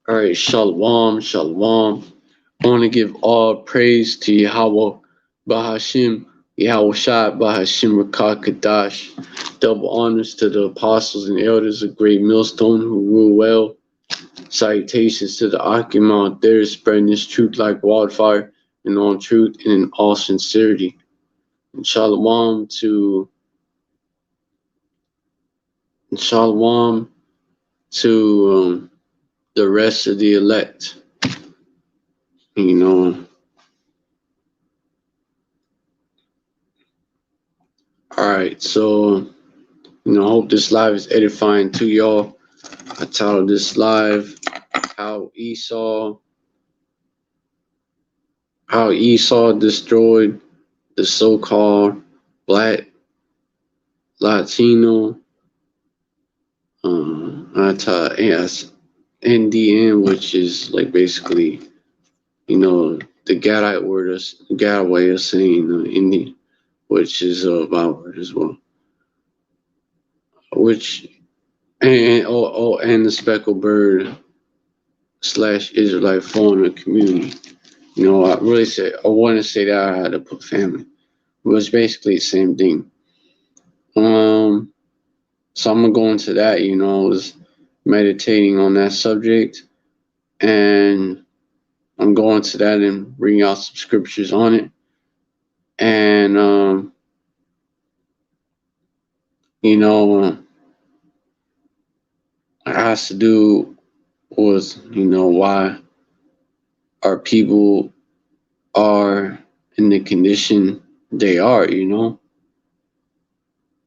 All right, shalom, shalom. I want to give all praise to Yahweh Bahashim, Yahweh Shai Bahashim Rakah Kadash. Double honors to the apostles and elders of Great Millstone who rule well. Salutations to the Akim out there spreading this truth like wildfire in all truth and in all sincerity. And shalom to the rest of the elect. You know. Alright, so I hope this live is edifying to y'all. I titled this live How Esau destroyed the so-called Black Latino NDN, which is like basically, the Gadite word, Gad way of saying Indian, which is a Bible word as well. And the Speckled Bird / Israelite fauna community. I want to say that I had to put family. It was basically the same thing. So I'm gonna go into that. I was meditating on that subject, and I'm going to that and bring out some scriptures on it. And it has to do with why our people are in the condition they are.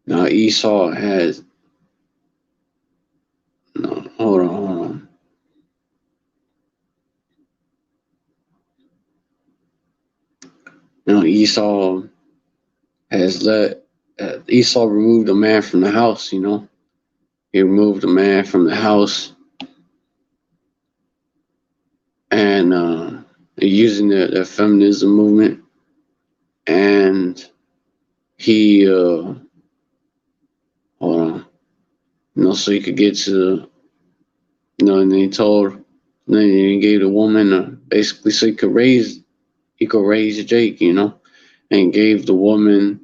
Now Esau has hold on. Esau has Esau removed a man from the house. He removed a man from the house, and using the feminism movement, and he hold on, so he could get to and he gave the woman basically so he could raise Jake, and gave the woman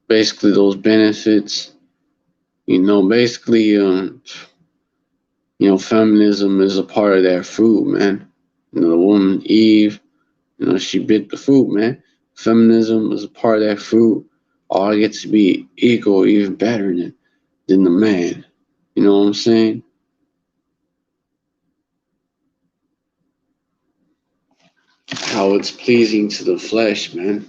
basically those benefits, basically feminism is a part of that fruit, man. The woman Eve, she bit the fruit, man. Feminism is a part of that fruit. I get to be equal, even better than the man. You know what I'm saying? How it's pleasing to the flesh, man.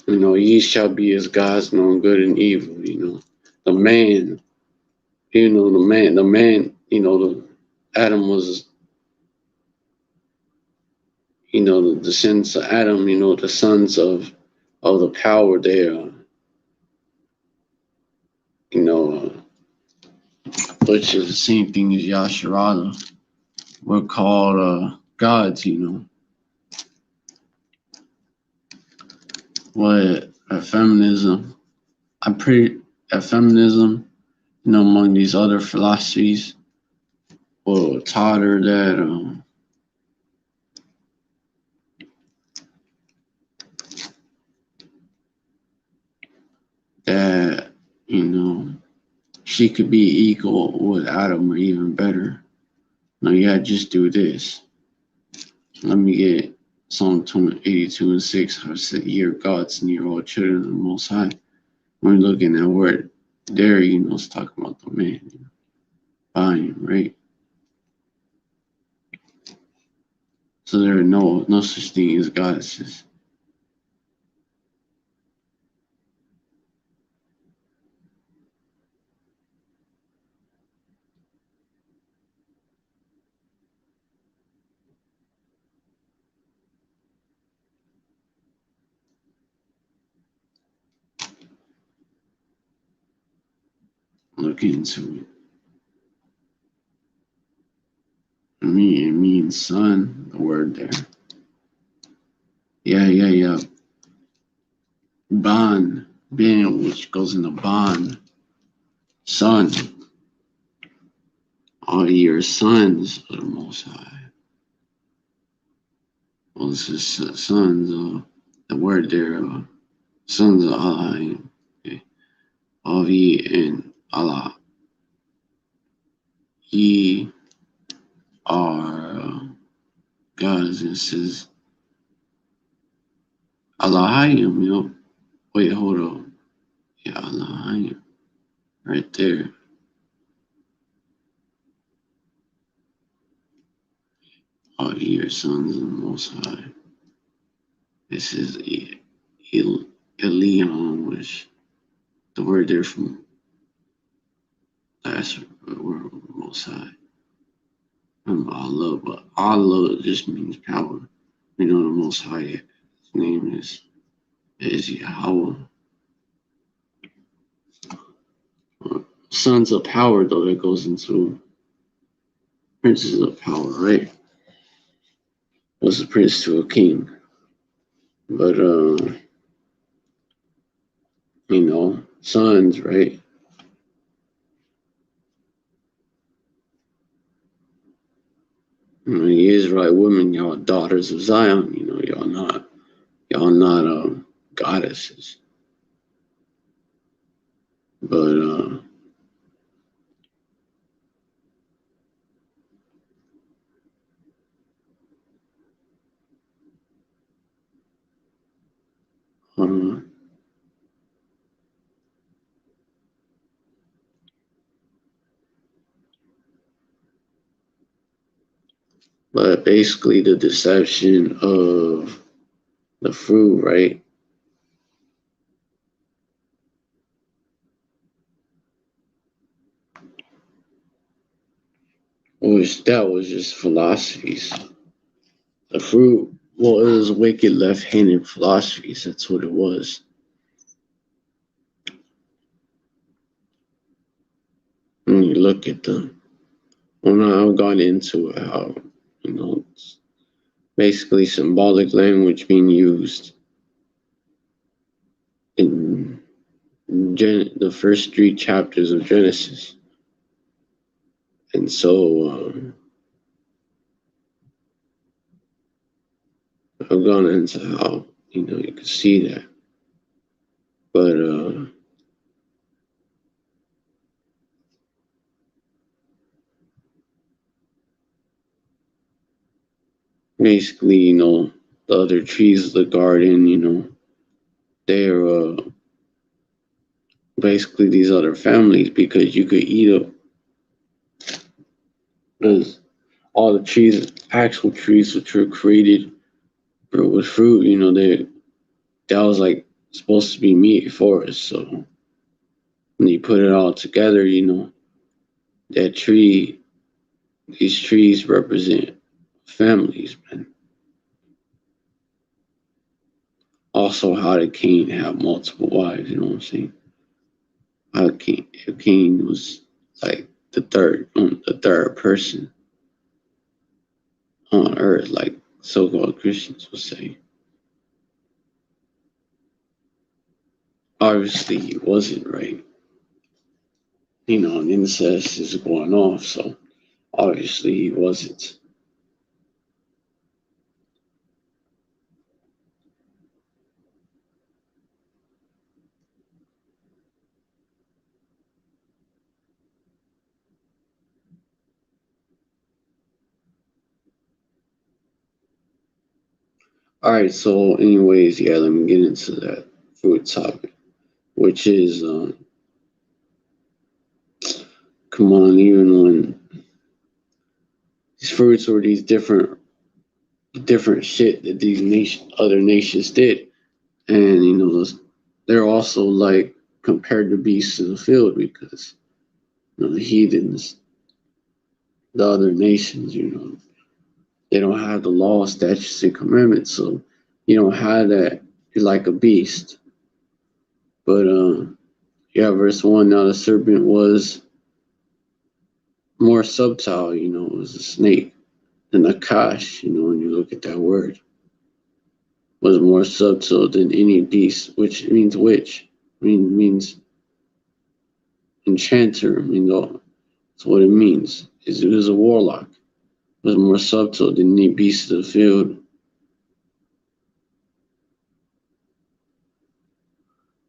Ye shall be as gods, knowing good and evil. The man, Adam was, the descendants of Adam, the sons of the power there, which is the same thing as Yasharala. We're called gods, What feminism? Feminism, among these other philosophies, taught her that she could be equal with Adam or even better. No, you gotta just do this. Let me get Psalm 82 and 6. How it said, "Ye are gods, and ye are all children of the Most High." We're looking at word there, it's talking about the man, by him, right? So there are no such thing as goddesses. Look into it. It means son, the word there. Yeah. ban, bin, which goes into ban, son. All your sons of the Most High. Well, this is sons. The word there, sons of Allah. Okay. Avi and Allah. Ye are gods. It says Allahayim, you know. Wait, hold on. Yeah, Allahayim. Right there. All your sons of the Most High. This is Elion, which the word there from last word Most High. Allah, but Allah just means power. We know the Most High, his name is Yahweh. Sons of power, though, that goes into princes of power, right? Was a prince to a king. But, you know, sons, right? You know, the Israelite women, y'all daughters of Zion, you know, y'all not goddesses. But, hold on. But basically the deception of the fruit, right? That was just philosophies. The fruit, well, it was wicked left-handed philosophies. That's what it was. When you look at them, I've gone into how, you know, it's basically symbolic language being used in the first 3 chapters of Genesis. And so I've gone into how, you know, you can see that. But basically, you know, the other trees of the garden, you know, they're basically these other families because you could eat them. Because all the trees, actual trees which were created with fruit, you know, that was like supposed to be meat for us. So when you put it all together, you know, that tree, these trees represent families, man. Also, how the king have multiple wives, you know what I'm saying? How the king was like the third person on earth, like so-called Christians would say. Obviously, he wasn't, right? You know, incest is going off, so obviously he wasn't. All right, so anyways, yeah, let me get into that food topic, which is, come on, even when these fruits or these different shit that these other nations did, and you know, they're also like compared to beasts of the field because you know the heathens, the other nations, you know, they don't have the law, statutes, and commandments, so you don't have that. You're like a beast. But yeah, verse 1. Now the serpent was more subtle, you know, it was a snake than a kash, you know, when you look at that word. was more subtle than any beast, which means witch, means enchanter, means all. That's what it means. It was a warlock. It was more subtle than any beast of the field.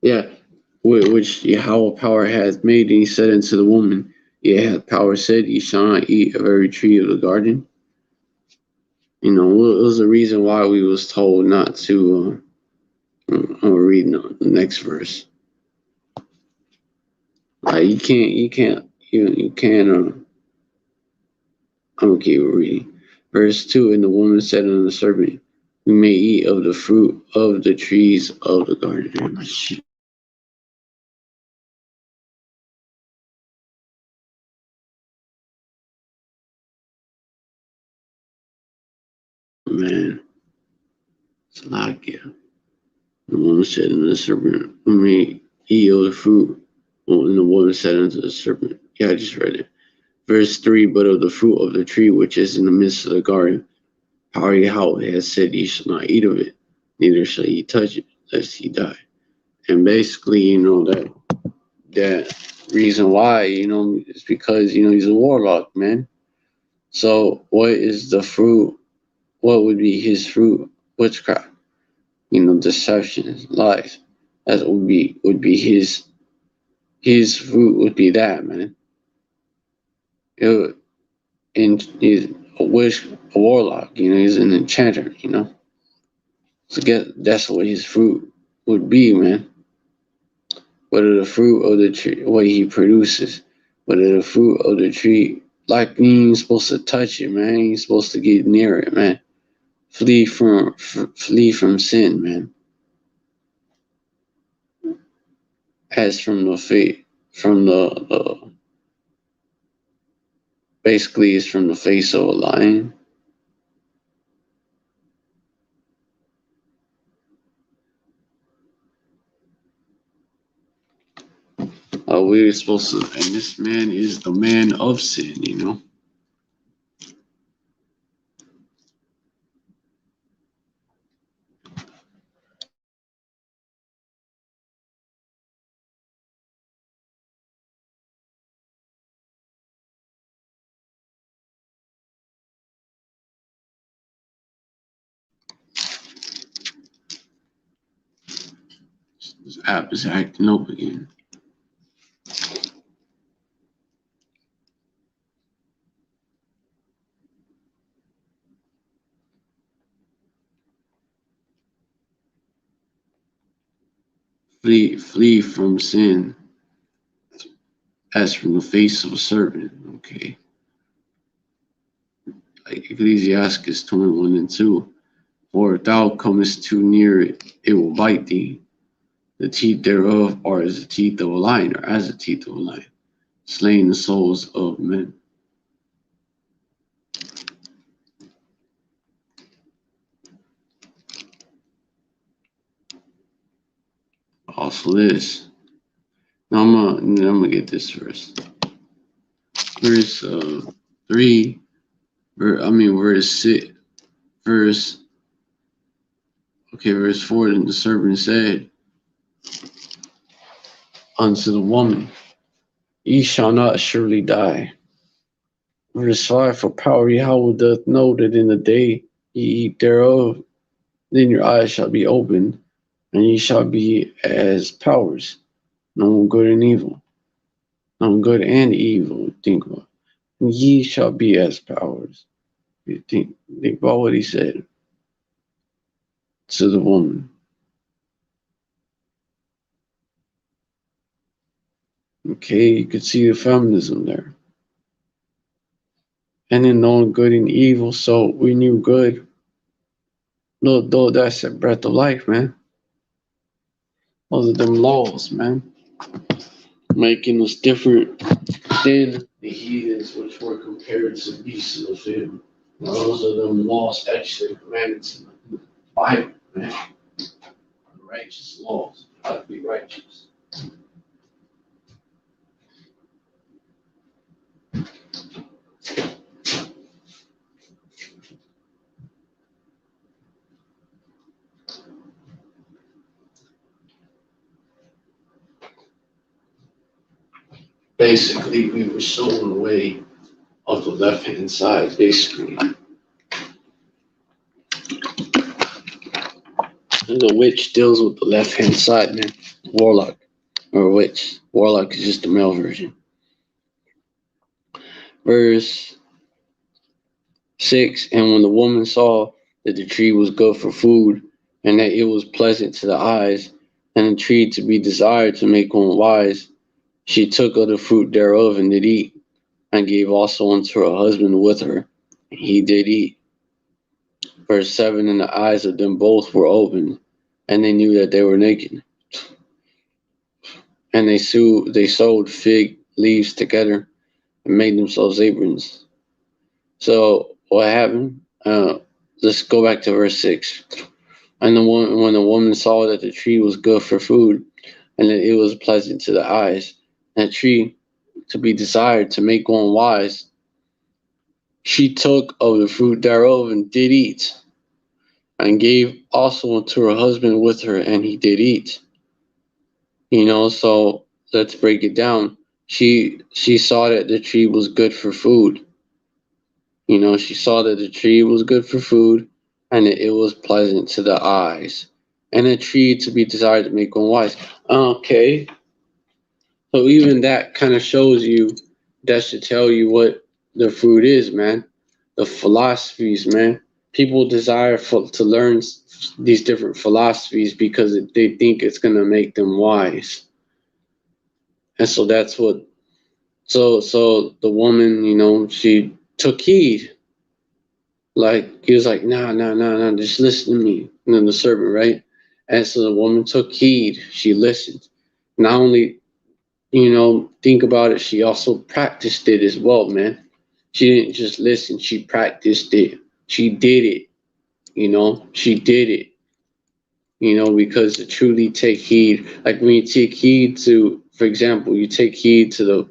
Yeah, which Yahweh power hath made, and he said unto the woman, Yea, hath power said, Ye shall not eat of every tree of the garden. You know, it was the reason why we was told not to. I'm gonna read the next verse. Like you can't. I'm gonna keep reading. Verse 2: And the woman said unto the serpent, We may eat of the fruit of the trees of the garden. Man, it's like yeah. The woman said unto the serpent, We may eat of the fruit. And the woman said unto the serpent, Yeah, I just read it. Verse 3: But of the fruit of the tree which is in the midst of the garden, Yahweh has said, Ye shall not eat of it, neither shall ye touch it, lest ye die. And basically, that reason why, is because, he's a warlock, man. So what is the fruit? What would be his fruit? Witchcraft, deception, lies. That would be his fruit would be that, man. And he's a warlock, he's an enchanter. So that's what his fruit would be, man. What are the fruit of the tree? What he produces? What are the fruit of the tree? Like you ain't supposed to touch it, man. You ain't supposed to get near it, man. Flee from sin, man. As from the fate, from the basically it's from the face of a lion. We're supposed to, and this man is the man of sin. This app is acting up again. Flee from sin, as from the face of a serpent. Okay. Like Ecclesiastes 21:2. For if thou comest too near it, it will bite thee. The teeth thereof are as the teeth of a lion, or as the teeth of a lion, slaying the souls of men. Also this. Now I'm gonna get this first. Verse 3. Verse 6. Verse 4. Then the serpent said unto the woman, Ye shall not surely die. Verse 5. For power Yahweh doth know that in the day ye eat thereof, then your eyes shall be opened, and ye shall be as powers, knowing good and evil. Knowing good and evil, think about. And ye shall be as powers. Think about what he said to the woman. Okay, you could see the feminism there. And then knowing good and evil, so we knew good. No, though that's a breath of life, man. Those are them laws, man. Making us different than the heathens, which were compared to beasts of the field. Those are them laws, actually commandments in the Bible, man. Righteous laws. How to be righteous. basically we were shown the way of the left hand side, basically. The witch deals with the left hand side, man. Warlock or witch. Warlock is just the male version. Verse 6, and when the woman saw that the tree was good for food, and that it was pleasant to the eyes, and a tree to be desired to make one wise, she took of the fruit thereof and did eat, and gave also unto her husband with her, and he did eat. Verse 7, and the eyes of them both were opened, and they knew that they were naked. And they sewed fig leaves together and made themselves aprons. So what happened? Let's go back to verse 6. And when the woman saw that the tree was good for food, and that it was pleasant to the eyes, and a tree to be desired to make one wise, she took of the fruit thereof and did eat, and gave also unto her husband with her, and he did eat. So let's break it down. She saw that the tree was good for food. She saw that the tree was good for food, and that it was pleasant to the eyes, and a tree to be desired to make one wise. Okay, so even that kind of shows you, that should tell you what the fruit is, man. The philosophies, man. People desire to learn these different philosophies because they think it's going to make them wise. And so that's what, so the woman, she took heed. Like, he was like, nah, just listen to me. And then the servant, right? And so the woman took heed. She listened. Not only, think about it, she also practiced it as well, man. She didn't just listen, she practiced it. She did it. She did it. Because to truly take heed, like when you take heed to, for example, you take heed to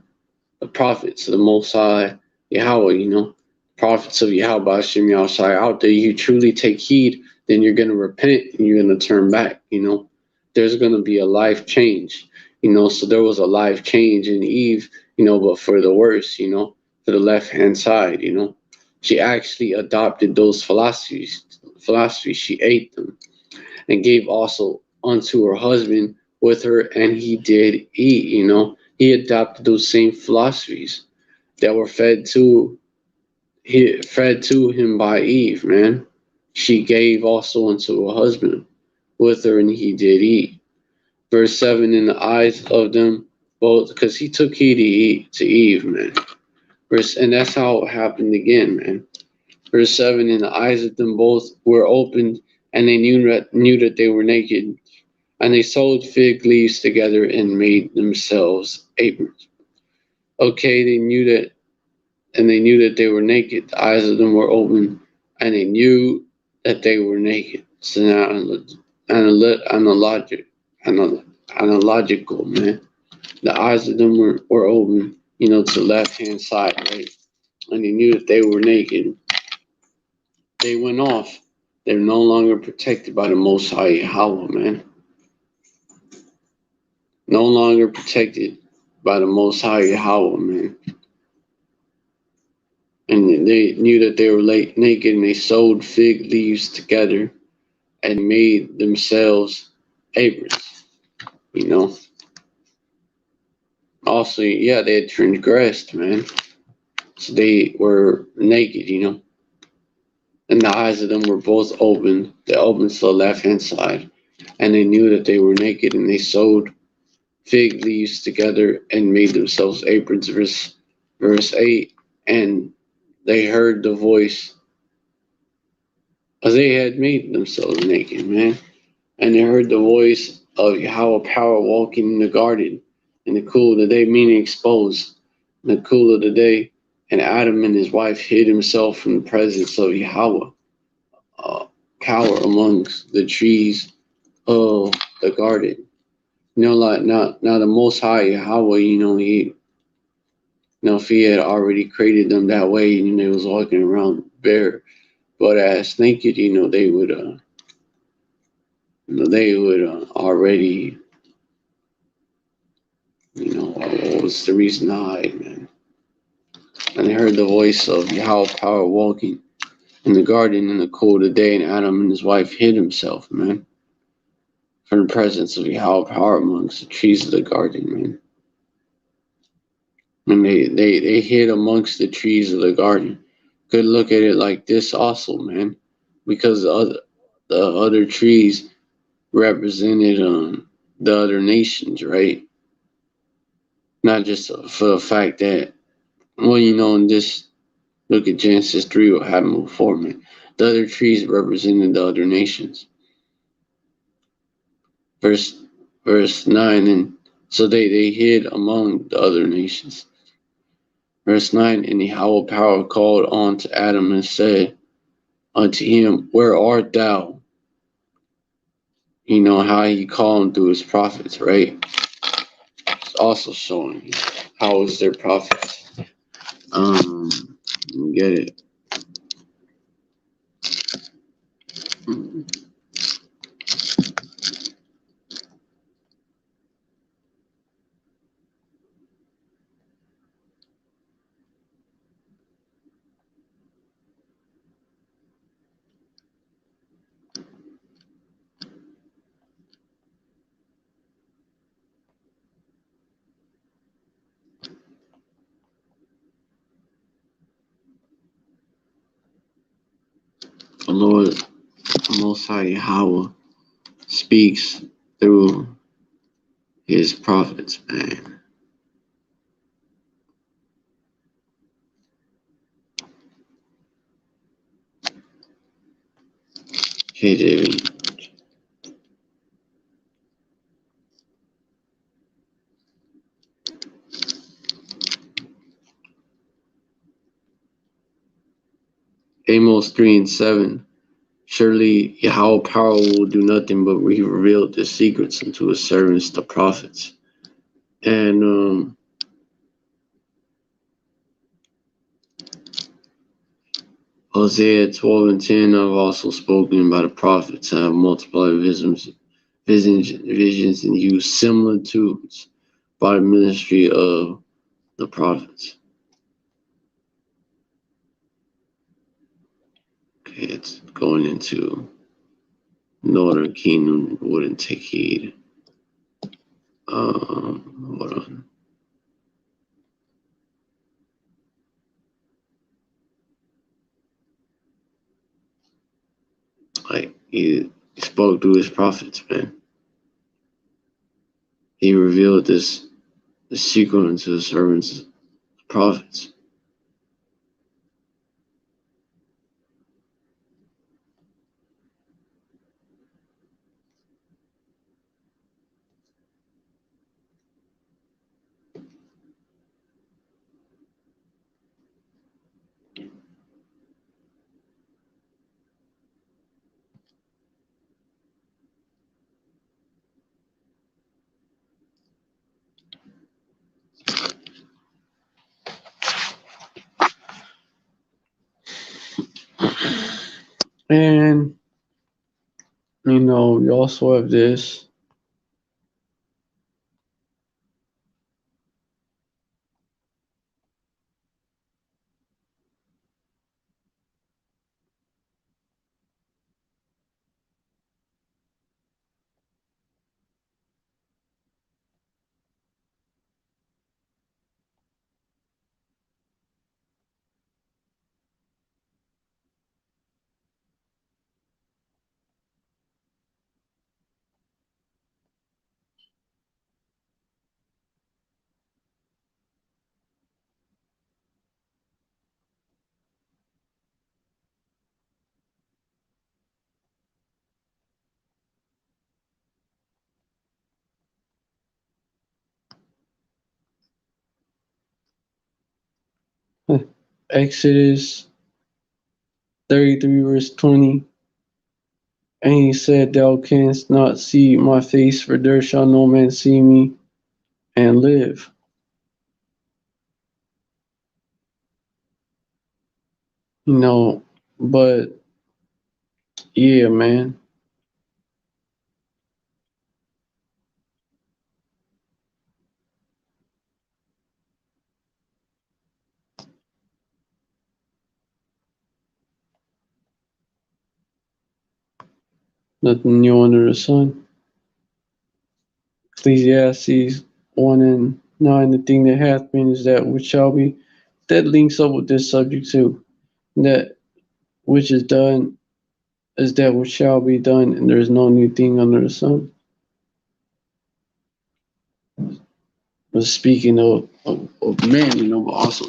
the prophets of the Most High Yahweh, prophets of Yahweh Hashem Yahushai out there, you truly take heed, then you're going to repent and you're going to turn back. There's going to be a life change. So there was a life change in Eve, but for the worse, for the left hand side. She actually adopted those philosophies. She ate them and gave also unto her husband with her, and he did eat. He adopted those same philosophies that were fed to him by Eve, man. She gave also unto her husband with her, and he did eat. Verse 7, in the eyes of them both, because he took heed to Eve, man. And that's how it happened again, man. Verse 7, and the eyes of them both were opened, and they knew that they were naked. And they sewed fig leaves together and made themselves aprons. Okay, they knew that they were naked. The eyes of them were open, and they knew that they were naked. So now, analogical, man. The eyes of them were open, to the left-hand side, right? And they knew that they were naked. They went off. They're no longer protected by the Most High Yahweh, man. No longer protected by the Most High Yahweh, man. And they knew that they were naked, and they sewed fig leaves together and made themselves aprons. Also, yeah, they had transgressed, man. So they were naked, And the eyes of them were both open. They opened to the left-hand side. And they knew that they were naked, and they sewed fig leaves together and made themselves aprons. Verse 8, and they heard the voice, as they had made themselves naked, man. And they heard the voice of Yahweh power walking in the garden in the cool of the day, meaning exposed in the cool of the day. And Adam and his wife hid himself from the presence of Yahweh power amongst the trees of the garden. Like now the Most High Yahweh, he, if he had already created them that way, and they was walking around bare butt ass naked, they would already, what was the reason to hide, man. And they heard the voice of Yahweh power walking in the garden in the cool of the day, and Adam and his wife hid himself, man, from the presence of Yahweh power amongst the trees of the garden, man. And they hid amongst the trees of the garden. Could look at it like this also, man, because the other trees represented the other nations, right? Not just for the fact that, well, in this, look at Genesis 3, what happened before, man. The other trees represented the other nations. Verse 9, and so they hid among the other nations. Verse 9, and Yahweh power called on to Adam and said unto him, where art thou? How he called him through his prophets, right? It's also showing how is their prophets. Get it. The Lord, the Most High Yahweh, speaks through his prophets, man. KJV. Amos 3 and 7. Surely Yahweh power will do nothing but he revealed the secrets unto his servants, the prophets. And Hosea 12 and 10, I've also spoken about the prophets. I have multiplied visions and used similitudes by the ministry of the prophets. Okay, it's going into Northern Kingdom wouldn't take heed. Hold on. Like he spoke through his prophets, man. He revealed the secret unto the servants, the prophets. And we also have this. Exodus 33 verse 20. And he said, thou canst not see my face, for there shall no man see me and live. But yeah, man. Nothing new under the sun. Ecclesiastes 1 and 9, the thing that hath been is that which shall be. That links up with this subject too. That which is done is that which shall be done, and there is no new thing under the sun. But speaking of men, but also,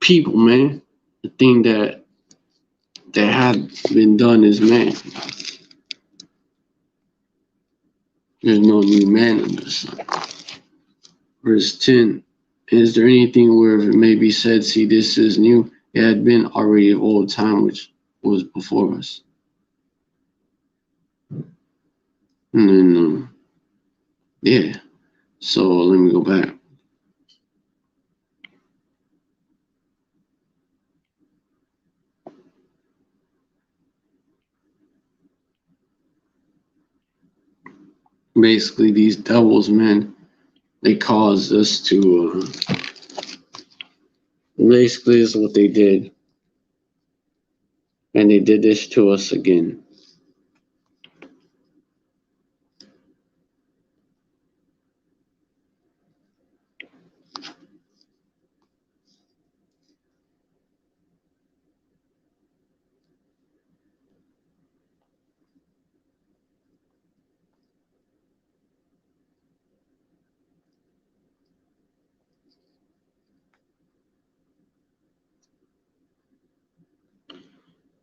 people, man, the thing that had been done is man. There's no new man under the sun. Verse 10, is there anything where it may be said, see, this is new? It had been already of old time, which was before us. And then, yeah. So let me go back. Basically, these devils, man, they caused us to. Basically, this is what they did, and they did this to us again.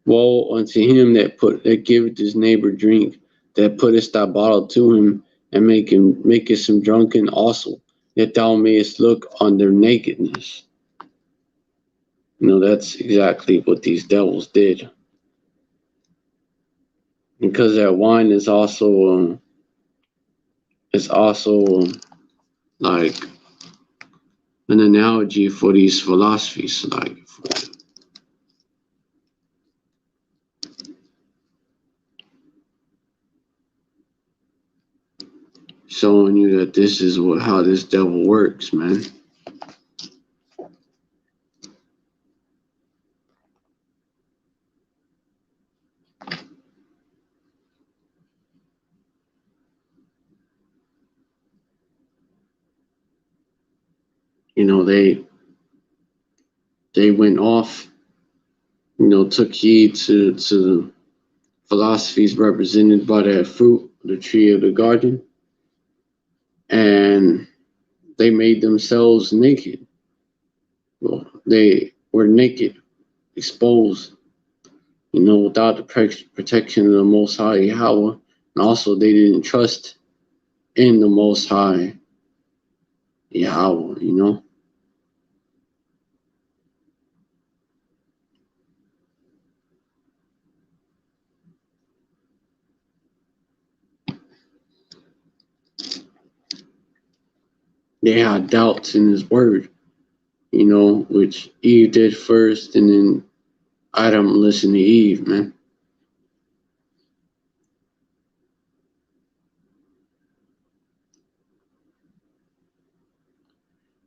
Woe unto him that giveth his neighbor drink, that puttest thy bottle to him, and makest him drunken also, that thou mayest look on their nakedness. That's exactly what these devils did. Because that wine is also like an analogy for these philosophies, like showing you that this is how this devil works, man. They went off, took heed to the philosophies represented by that fruit, the tree of the garden, and they made themselves naked. Well, they were naked, exposed, without the protection of the Most High Yahweh, and also they didn't trust in the Most High Yahweh, They had doubts in His Word, which Eve did first, and then Adam listened to Eve, man.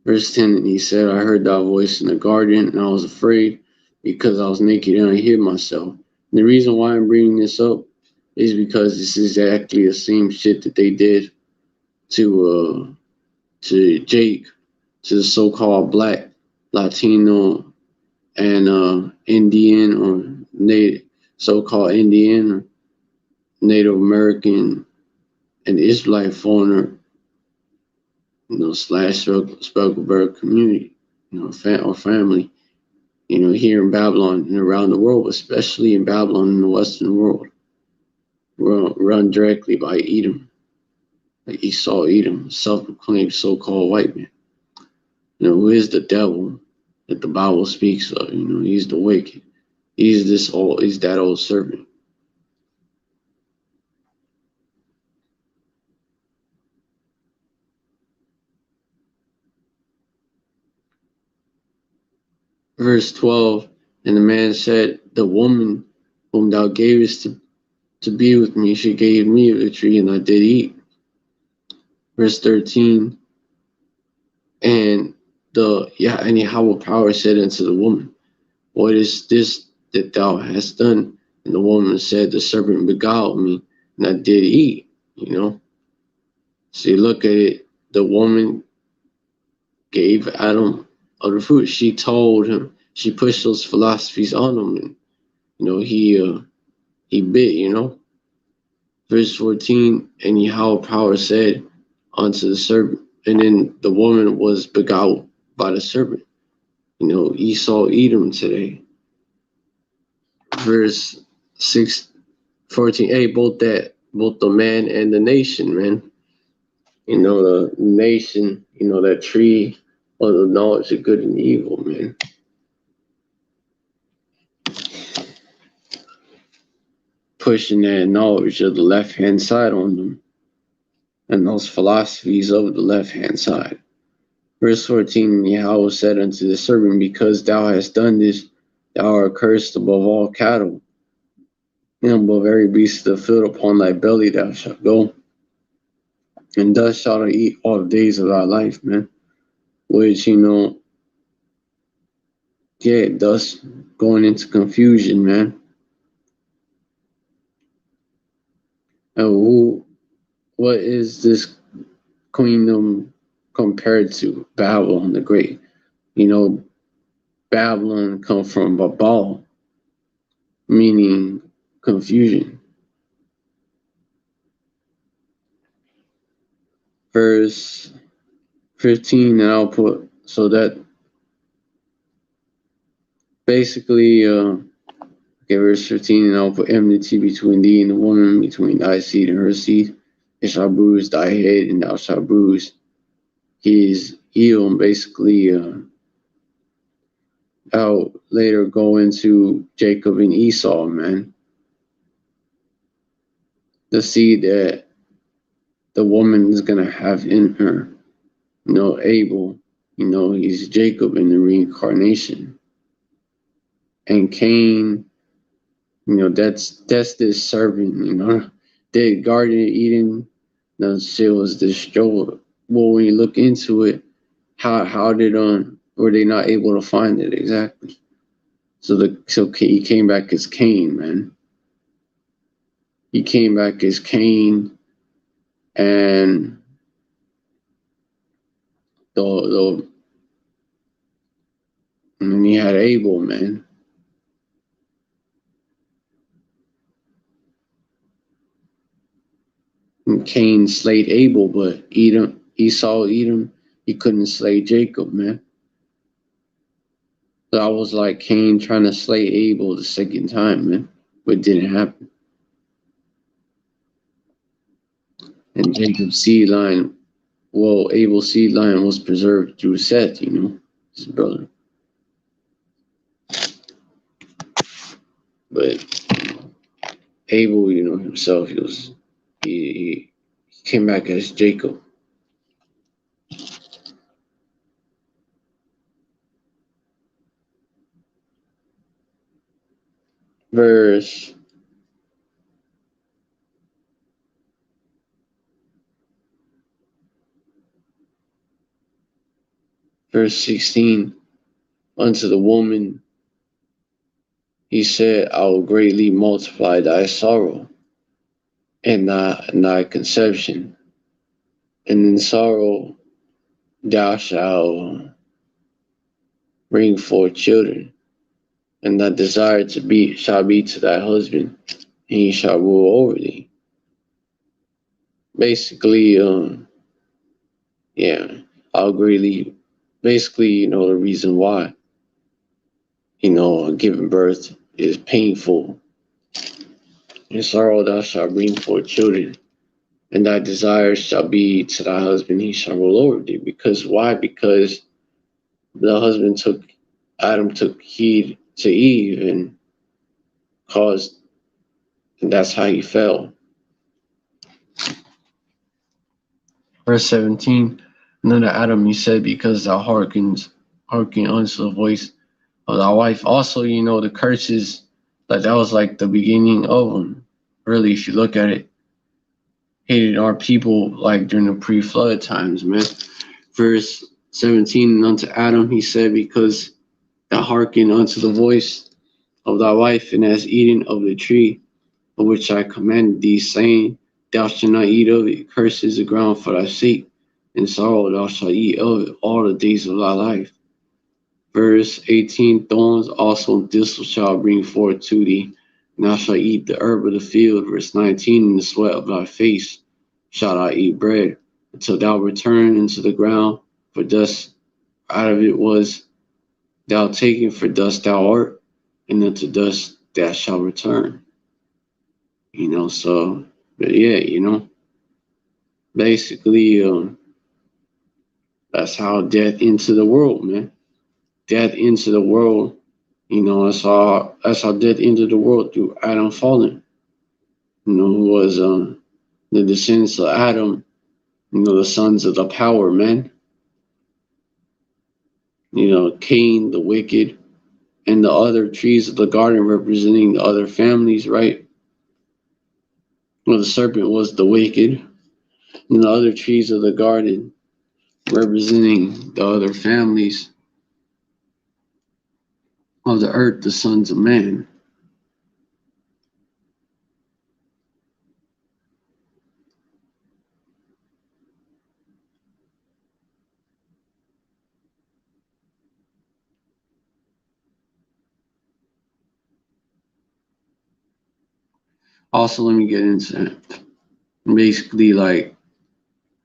Verse 10, and he said, I heard thy voice in the garden, and I was afraid because I was naked and I hid myself. And the reason why I'm bringing this up is because this is exactly the same shit that they did to Jake, to the so-called black, Latino, and Indian or so-called Indian or Native American and Israelite foreigner, slash Speckled Bird community, or family, here in Babylon and around the world, especially in Babylon in the Western world, run directly by Edom, like Esau, Edom, self-proclaimed so-called white man. Who is the devil that the Bible speaks of? He's the wicked. He's that old serpent. Verse 12, and the man said, the woman whom thou gavest to be with me, she gave me of the tree, and I did eat. Verse 13, and Yahweh power said unto the woman, what is this that thou hast done? And the woman said, the serpent beguiled me, and I did eat, So you look at it, the woman gave Adam of the fruit. She told him, she pushed those philosophies on him, and he bit. Verse 14, and Yahweh power said unto the serpent, and then the woman was beguiled by the serpent. Esau Edom today. Verse 14a, both the man and the nation, man. The nation, that tree of the knowledge of good and evil, man. Pushing that knowledge of the left-hand side on them, and those philosophies of the left-hand side. Verse 14, Yahweh said unto the serpent, because thou hast done this, thou art cursed above all cattle, and above every beast of the field. Upon thy belly thou shalt go, and thus shalt thou eat all the days of thy life, man. Which, thus going into confusion, man. And what is this kingdom compared to? Babylon the Great. Babylon come from Babal, meaning confusion. Verse 15, and I'll put, so that basically, verse 15, and I'll put enmity between thee and the woman, between thy seed and her seed. It shall bruise thy head, and thou shalt bruise his heel. And basically, I'll later go into Jacob and Esau, man. The seed that the woman is going to have in her. Abel, he's Jacob in the reincarnation. And Cain, that's this servant, the Garden of Eden, the shit was destroyed. Well, when you look into it, how did were they not able to find it exactly? So he came back as Cain, man. He came back as Cain, and and then he had Abel, man. And Cain slayed Abel, but Esau, Edom, he couldn't slay Jacob, man. So I was like Cain trying to slay Abel the second time, man, but it didn't happen. And Jacob's seed line, Abel's seed line was preserved through Seth, his brother. But Abel, himself, he came back as Jacob. Verse 16, unto the woman he said, I will greatly multiply thy sorrow and thy conception, and in sorrow thou shalt bring forth children, and thy desire shall be to thy husband, and he shall rule over thee. Basically, I'll greatly, basically, the reason why, giving birth is painful. In sorrow thou shalt bring forth children, and thy desire shall be to thy husband, he shall rule over thee. Because why? Because Adam took heed to Eve, and that's how he fell. Verse 17, and unto Adam he said, because thou hearken unto the voice of thy wife. Also, the curses, that was like the beginning of them. Really, if you look at it, hated our people like during the pre-flood times, man. Verse 17, and unto Adam he said, because thou hearken unto the voice of thy wife, and hast eaten of the tree of which I commanded thee, saying, Thou shalt not eat of it, cursed is the ground for thy sake, and sorrow thou shalt eat of it all the days of thy life. Verse 18, thorns also and thistles shall bring forth to thee, and thou shalt eat the herb of the field. Verse 19, in the sweat of thy face shalt thou eat bread, until thou return into the ground, for dust out of it was thou taken, for dust thou art, and unto dust thou shalt return. So, but yeah, basically, that's how death into the world, man. Death into the world, that's how death entered the world through Adam falling. Who was the descendants of Adam, the sons of the power, man. Cain, the wicked, and the other trees of the garden representing the other families, right? Well, the serpent was the wicked, and the other trees of the garden representing the other families of the earth, the sons of man. Also, let me get into that. Basically, like,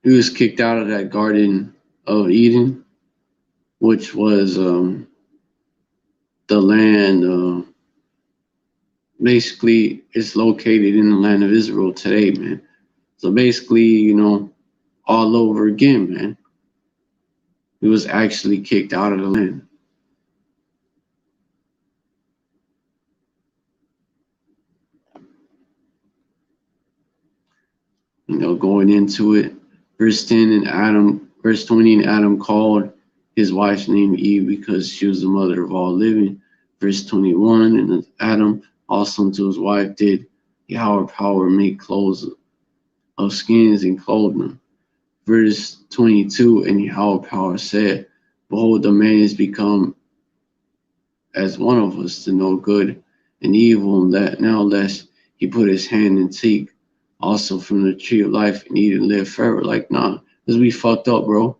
he was kicked out of that Garden of Eden, which was the land, basically, it's located in the land of Israel today, man. So basically, all over again, man. He was actually kicked out of the land. Going into it, verse 10 and verse 20, and Adam called his wife's name Eve because she was the mother of all living. Verse 21, and Adam also to his wife did Yahweh power make clothes of skins and clothed them. Verse 22, and Yahweh power said, Behold, the man is become as one of us to know good and evil, and that now lest he put his hand and take also from the tree of life and eat and live forever. Like, nah, because we fucked up, bro.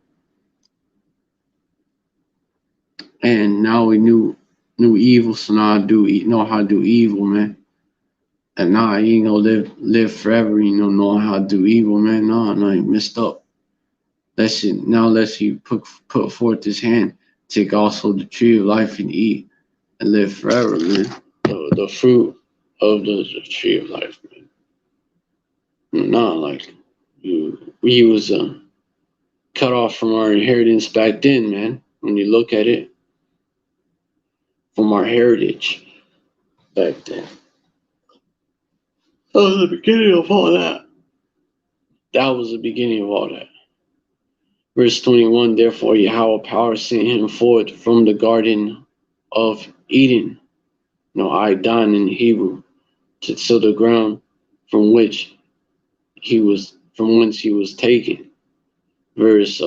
And now we knew evil, so now I know how to do evil, man. And nah, you ain't gonna live forever, knowing how to do evil, man. Nah, you messed up. Let's he put forth his hand, take also the tree of life and eat and live forever, man. The fruit of the tree of life, man. Nah, like we was cut off from our inheritance back then, man. When you look at it, from our heritage back then. That was the beginning of all that. That was the beginning of all that. Verse 21, therefore Yahweh power sent him forth from the garden of Eden, Idan in Hebrew, to till the ground from whence he was taken. Verse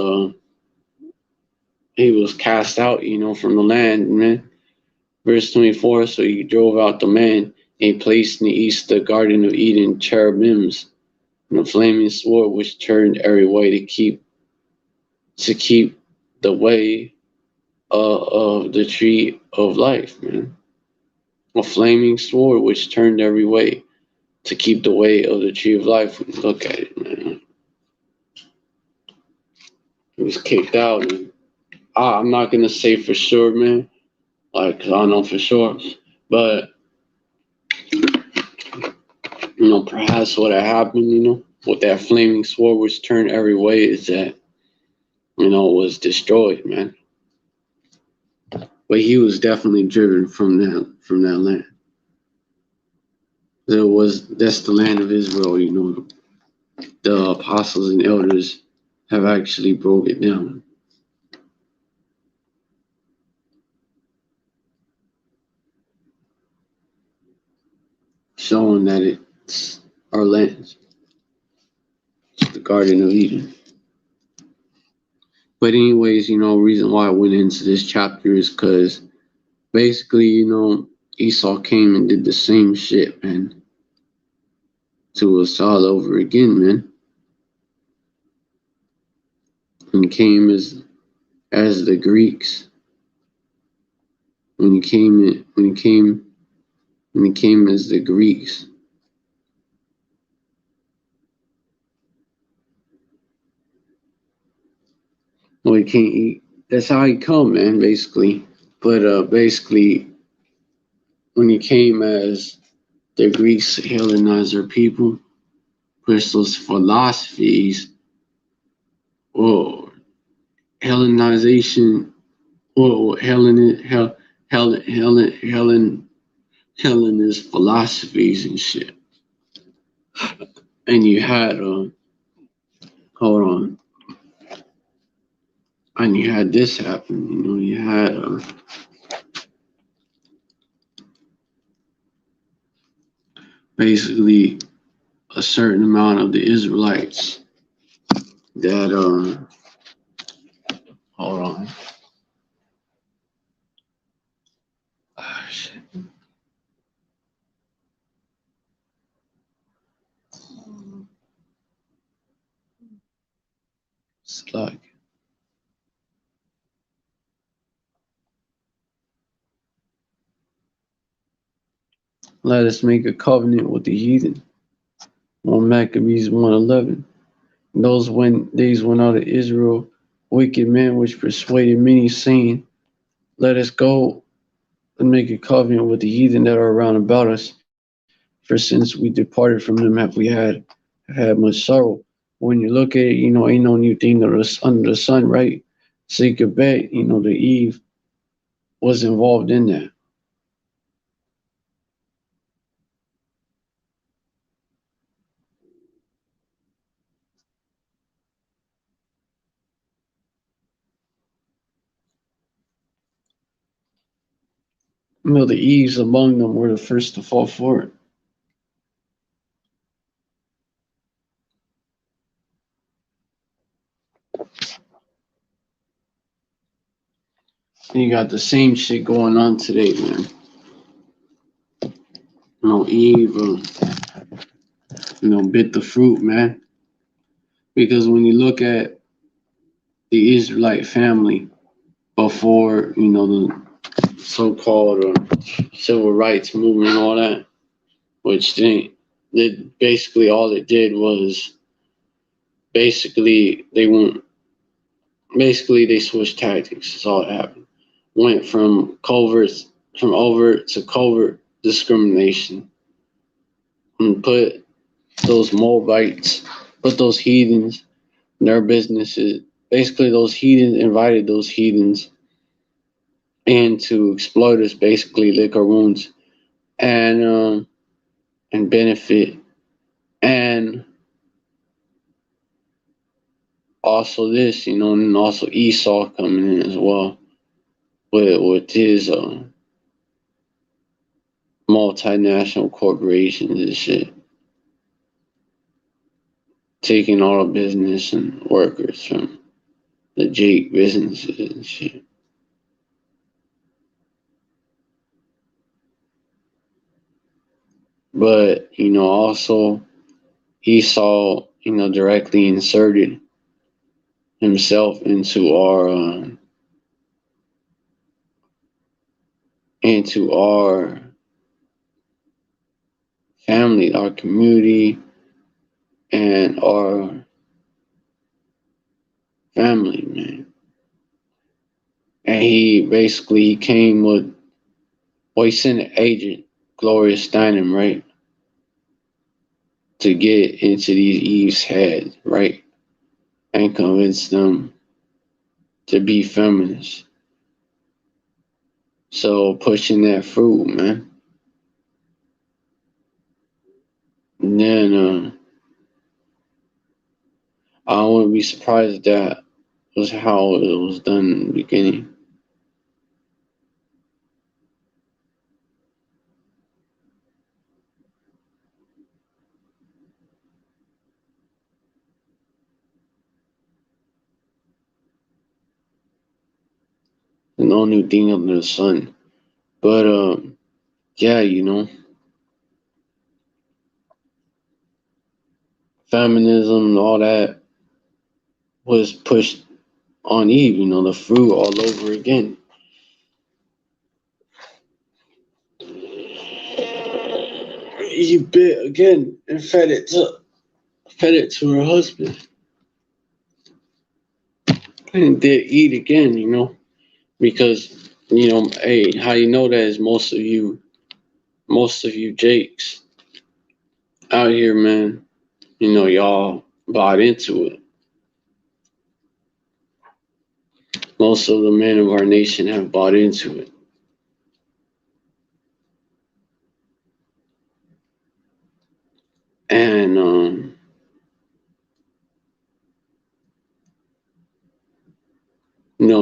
he was cast out, from the land, man. Verse 24, so he drove out the man and he placed in the east the garden of Eden cherubims, and a flaming sword which turned every way to keep the way of the tree of life, man. A flaming sword which turned every way to keep the way of the tree of life. When you look at it, man. He was kicked out. And I'm not going to say for sure, man. Like, 'cause I don't know for sure. But, perhaps what had happened, with that flaming sword which turned every way is that, was destroyed, man. But he was definitely driven from that land. That's the land of Israel, The apostles and elders have actually broke it down. Showing that it's our land. It's the Garden of Eden. But anyways, reason why I went into this chapter is because basically, Esau came and did the same shit, man, to us all over again, man. And came as the Greeks. When he came as the Greeks. Well, he can't eat. That's how he come, man, basically. But basically, when he came as the Greeks Hellenized their people, push those philosophies or Hellenization or Hellenist philosophies and shit. And you had hold on, and you had this happen. You had basically a certain amount of the Israelites that hold on. Oh, shit. Slug. Let us make a covenant with the heathen. 1 Maccabees 1:11. Those days went out of Israel, wicked men which persuaded many, saying, let us go and make a covenant with the heathen that are round about us. For since we departed from them, have we had much sorrow. When you look at it, ain't no new thing under the sun, right? So you could bet, the Eve was involved in that. The Eves among them were the first to fall for it. And you got the same shit going on today, man. Eve, bit the fruit, man. Because when you look at the Israelite family before, the so-called civil rights movement and all that, which basically all it did was they switched tactics. That's all that happened. Went from overt to covert discrimination and put those Moabites, put those heathens in their businesses. Basically, those heathens invited those heathens and to exploit us, basically lick our wounds and benefit. And also this, and also Esau coming in as well with his multinational corporations and shit, taking all the business and workers from the Jake businesses and shit. But also Esau, directly inserted himself into our family, our community, and our family, man. And he basically came with, he sent an agent, Gloria Steinem, right, to get into these Eve's head, right, and convince them to be feminists. So pushing that fruit, man. And then I wouldn't be surprised that was how it was done in the beginning. No new thing under the sun. But yeah, feminism and all that was pushed on Eve, the fruit all over again. He bit again and fed it to her husband. And did eat again, because hey, how you know that is most of you Jakes out here, man, y'all bought into it. Most of the men of our nation have bought into it. And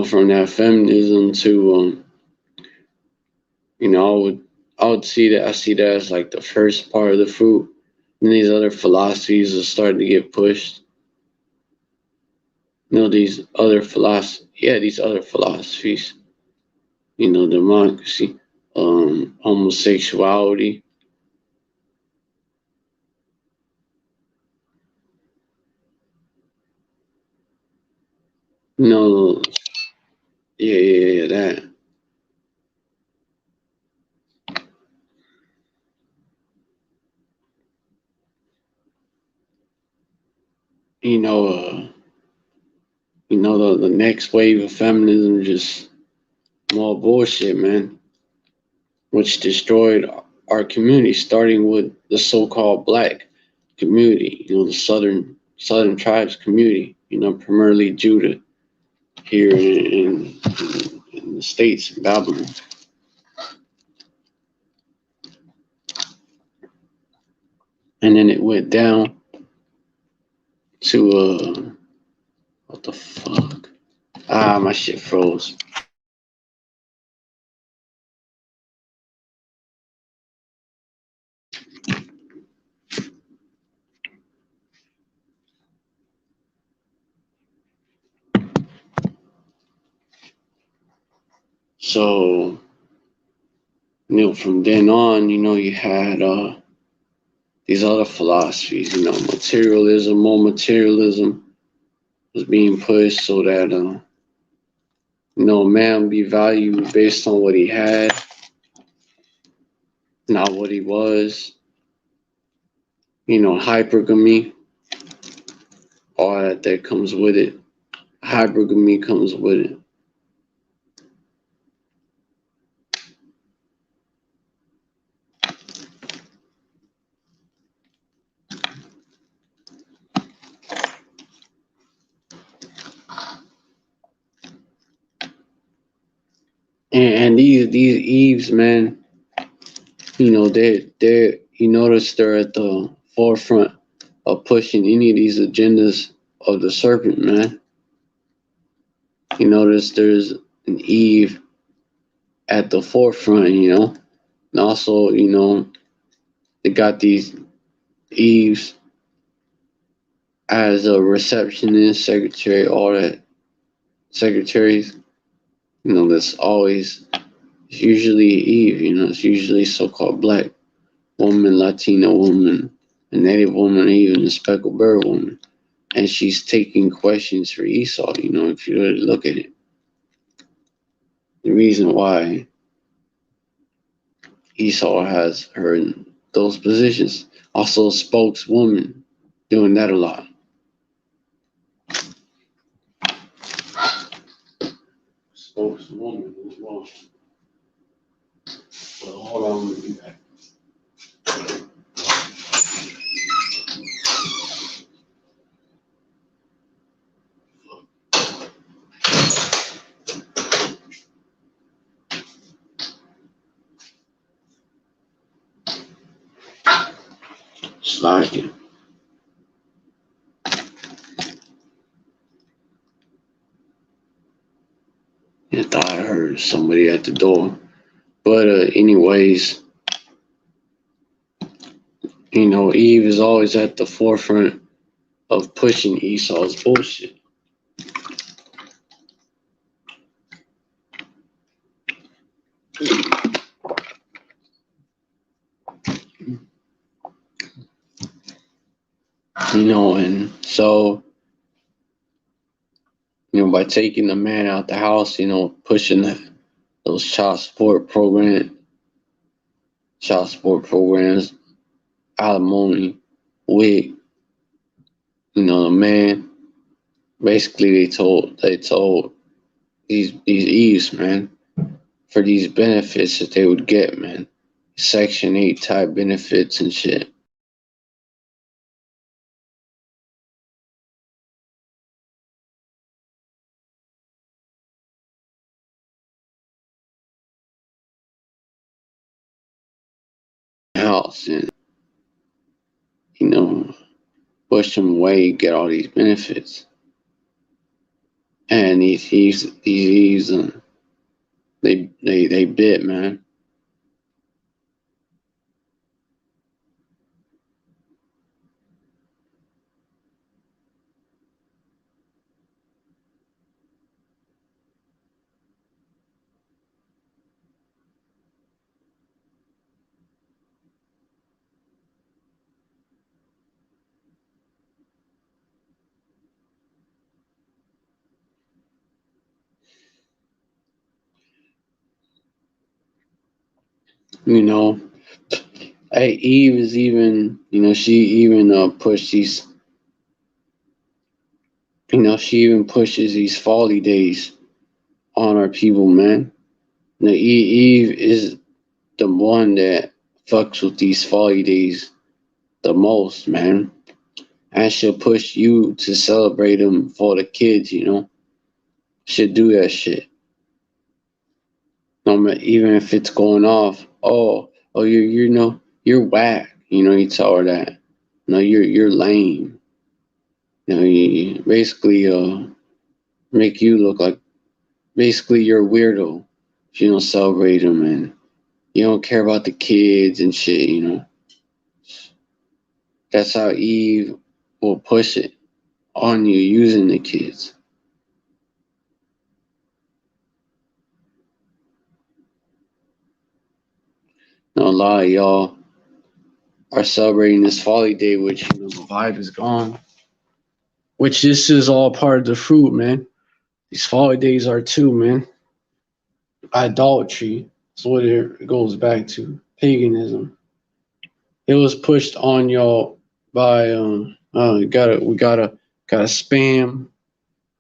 from that feminism to I see that as like the first part of the fruit. And these other philosophies are starting to get pushed. These other philosophies, democracy, homosexuality. No, yeah, that. You know, uh, the next wave of feminism is just more bullshit, man, which destroyed our community, starting with the so-called black community, the southern tribes community, primarily Judah here in the states, Babylon. And then it went down to what the fuck? My shit froze. So, from then on, you had these other philosophies, more materialism was being pushed so that man be valued based on what he had, not what he was. Hypergamy, all that comes with it. Hypergamy comes with it. And these Eves, man, they're you notice they're at the forefront of pushing any of these agendas of the serpent, man. You notice there's an Eve at the forefront, and also, they got these Eves as a receptionist, secretary, all that secretaries, that's always, it's usually Eve, it's usually so-called black woman, Latino woman, a native woman, even a speckled bird woman. And she's taking questions for Esau, if you really look at it. The reason why Esau has her in those positions. Also, spokeswoman, doing that a lot. Spokeswoman as well. But hold on, we'll be back. Slide. I thought I heard somebody at the door. But anyways, Eve is always at the forefront of pushing Esau's bullshit. And so, by taking the man out the house, pushing those child support programs, alimony, WIC, the man, basically they told these Eves, man, for these benefits that they would get, man. Section 8 type benefits and shit. House and, push them away, get all these benefits. And these Eves, they bit, man. Hey, Eve is even, she even pushed these, she even pushes these folly days on our people, man. Eve is the one that fucks with these folly days the most, man. And she'll push you to celebrate them for the kids, She'll do that shit. No matter, even if it's going off. Oh, you're whack. You tell her that. No, you're lame. You basically make you look like basically you're a weirdo if you don't celebrate them and you don't care about the kids and shit. That's how Eve will push it on you using the kids. A lot of y'all are celebrating this folly day, which the vibe is gone. Which this is all part of the fruit, man. These folly days are too, man. Idolatry is what it goes back to. Paganism. It was pushed on y'all by we gotta spam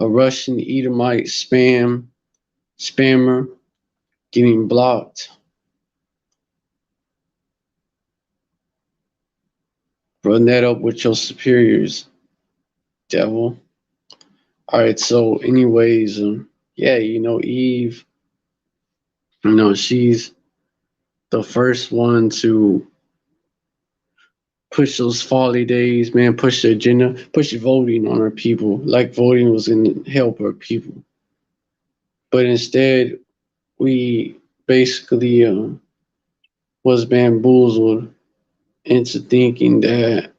a Russian Edomite spammer getting blocked. Run that up with your superiors, devil. All right, so anyways, yeah, Eve, she's the first one to push those folly days, man, push the agenda, push voting on our people, like voting was going to help our people. But instead, we basically was bamboozled into thinking that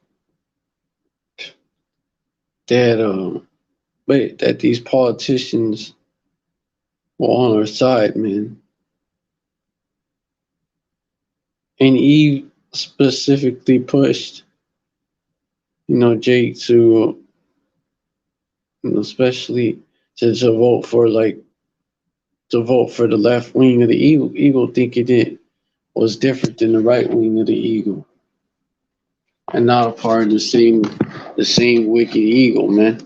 that these politicians were on our side, man. And Eve specifically pushed, Jake to, especially to vote for the left wing of the eagle, thinking it was different than the right wing of the eagle, and not a part of the same wicked eagle, man.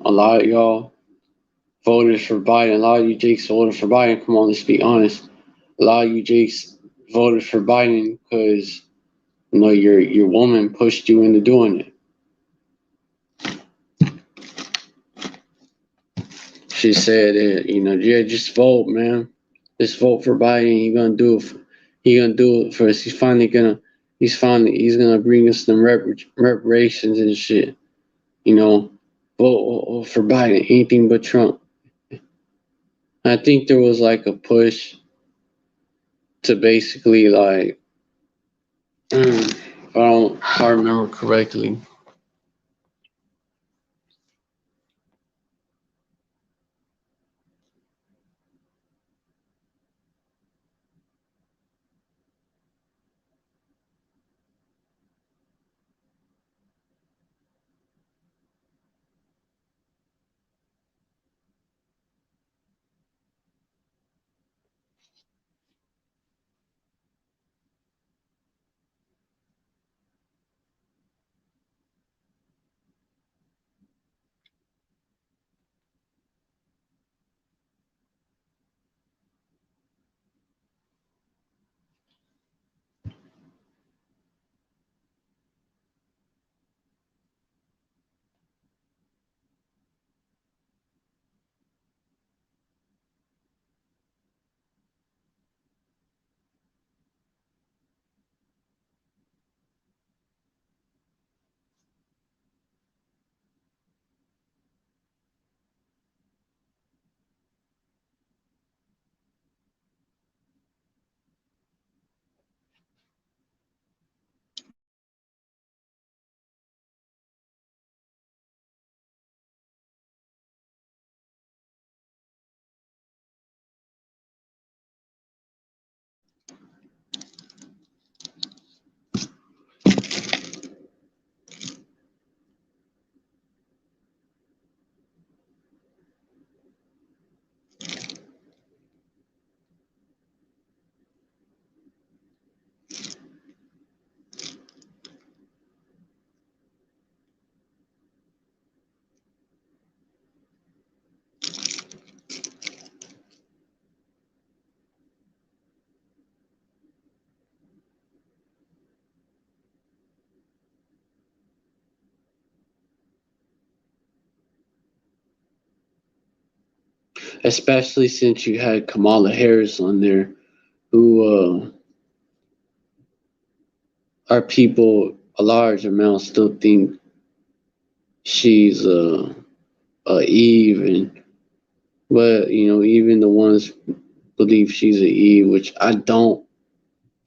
A lot of y'all voted for Biden. A lot of you Jakes voted for Biden. Come on, let's be honest. A lot of you Jakes voted for Biden because your woman pushed you into doing it. She said, yeah, just vote, man. Just vote for Biden. He's gonna do it. He's gonna do it for us. He's gonna bring us some reparations and shit. Vote for Biden. Anything but Trump. I think there was like a push to basically like, if I remember correctly, especially since you had Kamala Harris on there, who our people, a large amount, still think she's Eve, and but even the ones believe she's a Eve, which I don't.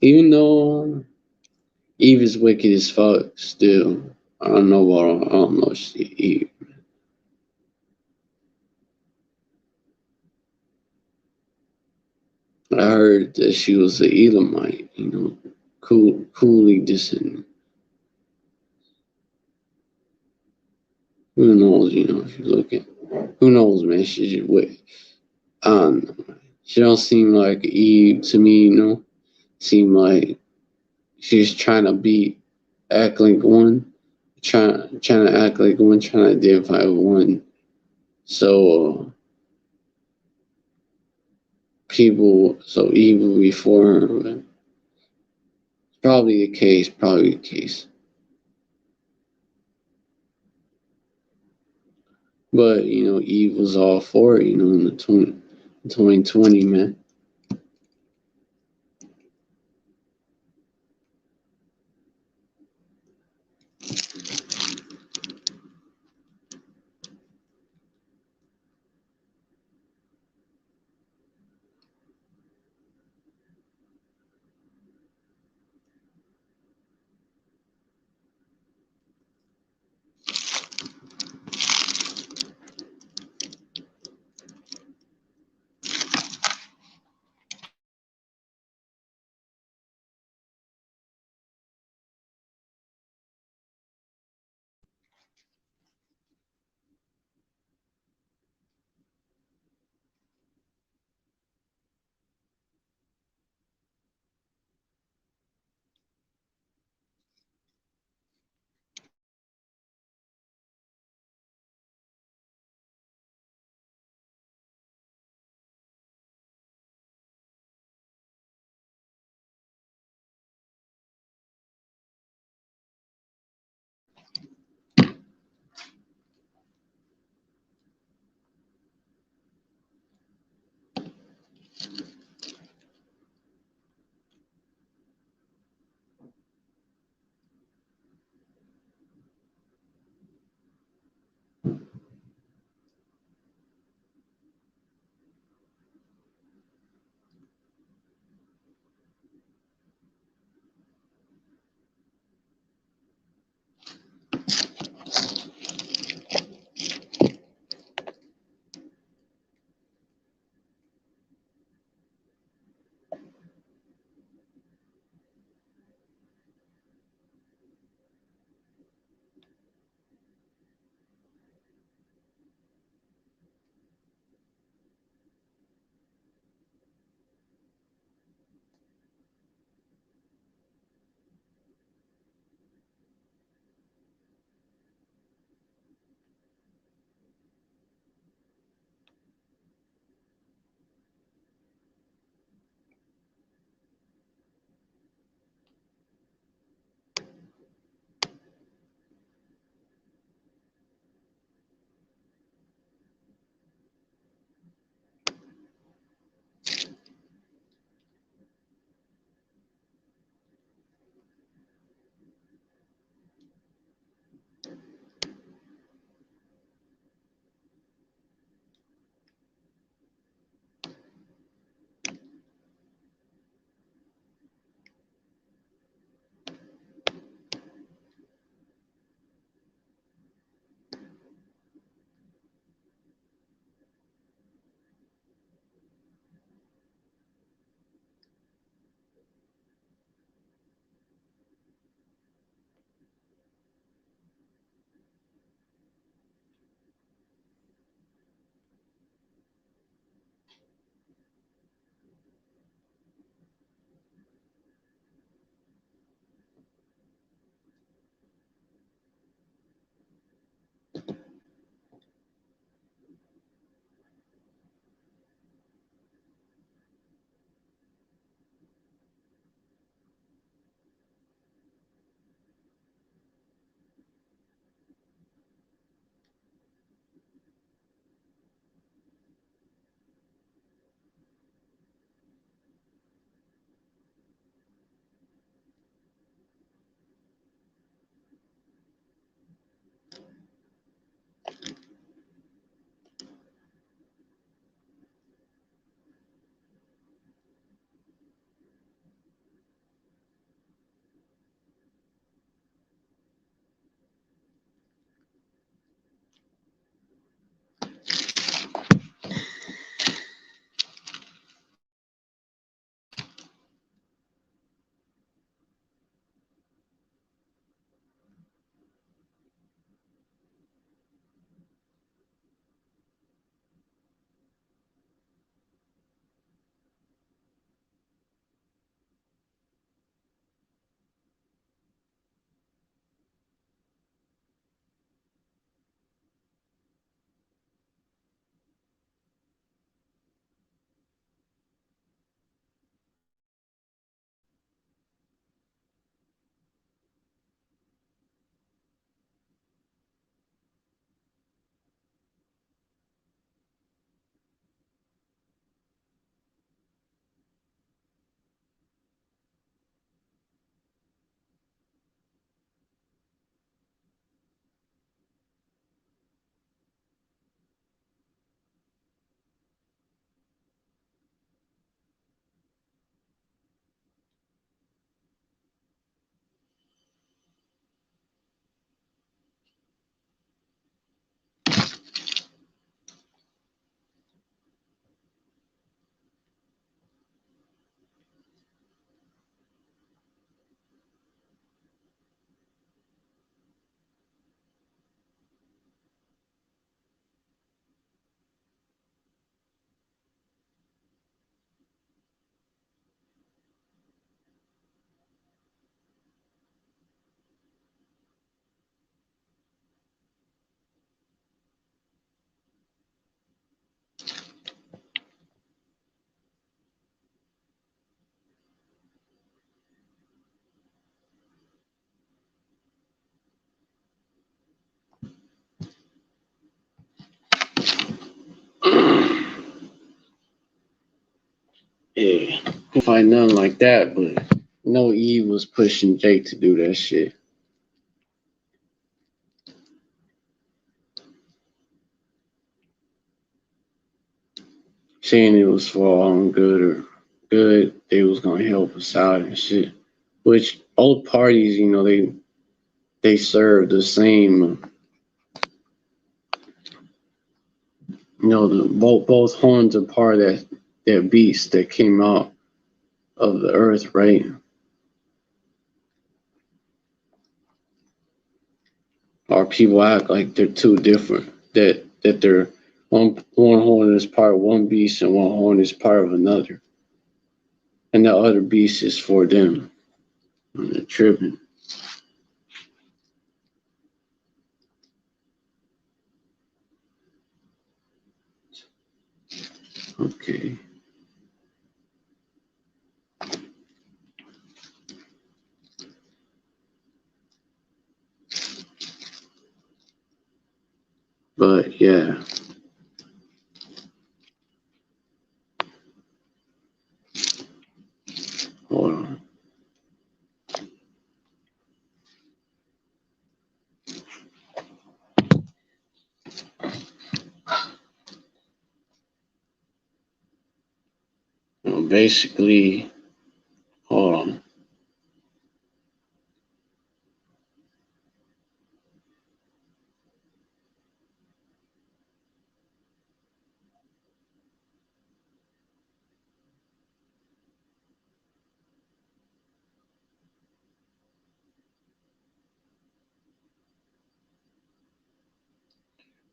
Even though Eve is wicked as fuck, still I don't know what I don't know. She Eve. I heard that she was an Elamite, coolly descendant. Who knows, if you look at, who knows, man, she just wait. I don't know. She don't seem like Eve to me, Seem like she's trying to act like one, trying to act like one, trying to identify with one. So people so evil before her, but probably the case, But Eve was all for it, in the 2020, man. Yeah, couldn't find nothing like that, but no Eve was pushing Jake to do that shit. Saying it was for our own good or good, they was gonna help us out and shit. Which both parties, they serve the same. The both horns are part of that beast that came out of the earth, right? Our people act like they're two different. That they're one horn is part of one beast and one horn is part of another, and the other beast is for them. And they're tripping. Okay. But yeah. Hold on. Basically, hold on.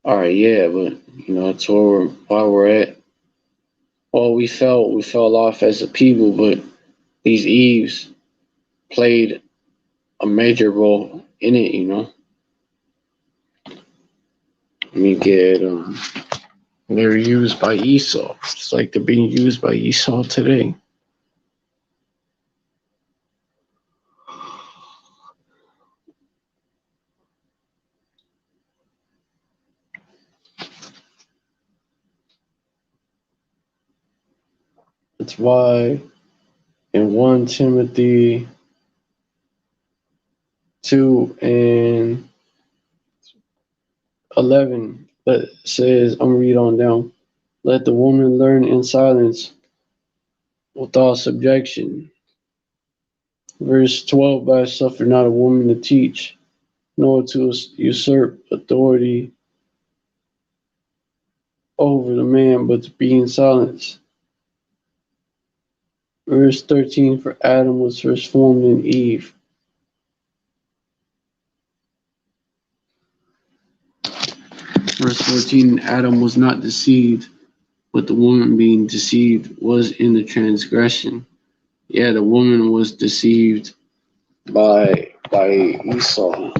All right, yeah, but it's why we're at. Well, we fell off as a people, but these Eves played a major role in it. Let me get they're used by Esau. It's like they're being used by Esau today. That's why in 1 Timothy 2 and 11 it says, I'm gonna read on down. Let the woman learn in silence without subjection. Verse 12, but I suffer not a woman to teach, nor to usurp authority over the man, but to be in silence. Verse 13, for Adam was first formed in Eve. Verse 14, Adam was not deceived, but the woman being deceived was in the transgression. Yeah, the woman was deceived by Esau.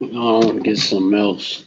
I want to get something else.